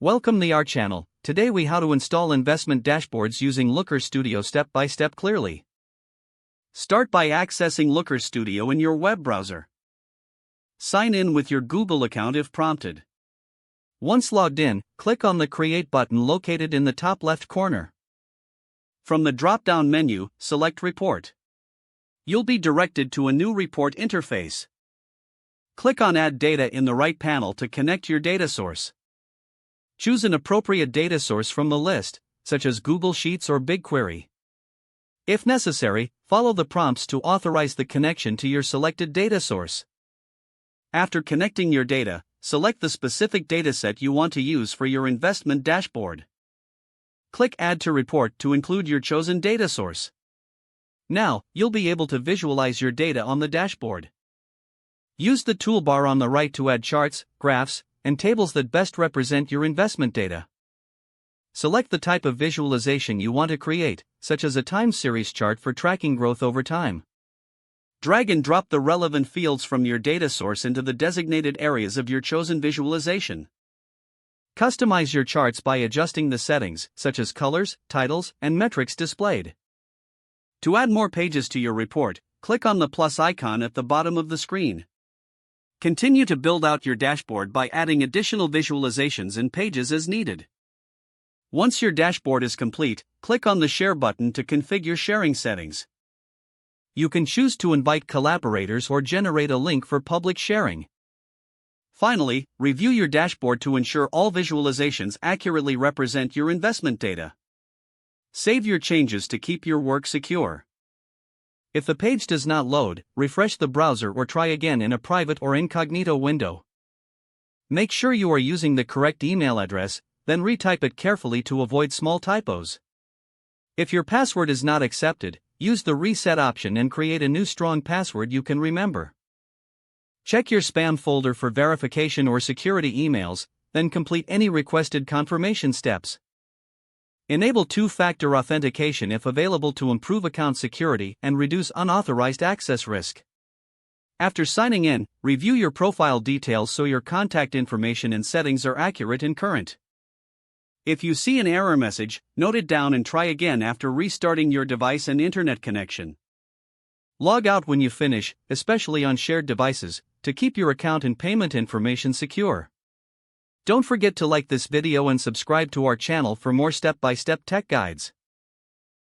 Welcome to our channel. Today we how to install investment dashboards using Looker Studio step by step clearly. Start by accessing Looker Studio in your web browser. Sign in with your Google account if prompted. Once logged in, click on the Create button located in the top left corner. From the drop-down menu, select Report. You'll be directed to a new report interface. Click on Add Data in the right panel to connect your data source. Choose an appropriate data source from the list, such as Google Sheets or BigQuery. If necessary, follow the prompts to authorize the connection to your selected data source. After connecting your data, select the specific dataset you want to use for your investment dashboard. Click Add to Report to include your chosen data source. Now, you'll be able to visualize your data on the dashboard. Use the toolbar on the right to add charts, graphs, and tables that best represent your investment data. Select the type of visualization you want to create, such as a time series chart for tracking growth over time. Drag and drop the relevant fields from your data source into the designated areas of your chosen visualization. Customize your charts by adjusting the settings, such as colors, titles, and metrics displayed. To add more pages to your report, click on the plus icon at the bottom of the screen. Continue to build out your dashboard by adding additional visualizations and pages as needed. Once your dashboard is complete, click on the Share button to configure sharing settings. You can choose to invite collaborators or generate a link for public sharing. Finally, review your dashboard to ensure all visualizations accurately represent your investment data. Save your changes to keep your work secure. If the page does not load, refresh the browser or try again in a private or incognito window. Make sure you are using the correct email address, then retype it carefully to avoid small typos. If your password is not accepted, use the reset option and create a new strong password you can remember. Check your spam folder for verification or security emails, then complete any requested confirmation steps. Enable two-factor authentication if available to improve account security and reduce unauthorized access risk. After signing in, review your profile details so your contact information and settings are accurate and current. If you see an error message, note it down and try again after restarting your device and internet connection. Log out when you finish, especially on shared devices, to keep your account and payment information secure. Don't forget to like this video and subscribe to our channel for more step-by-step tech guides.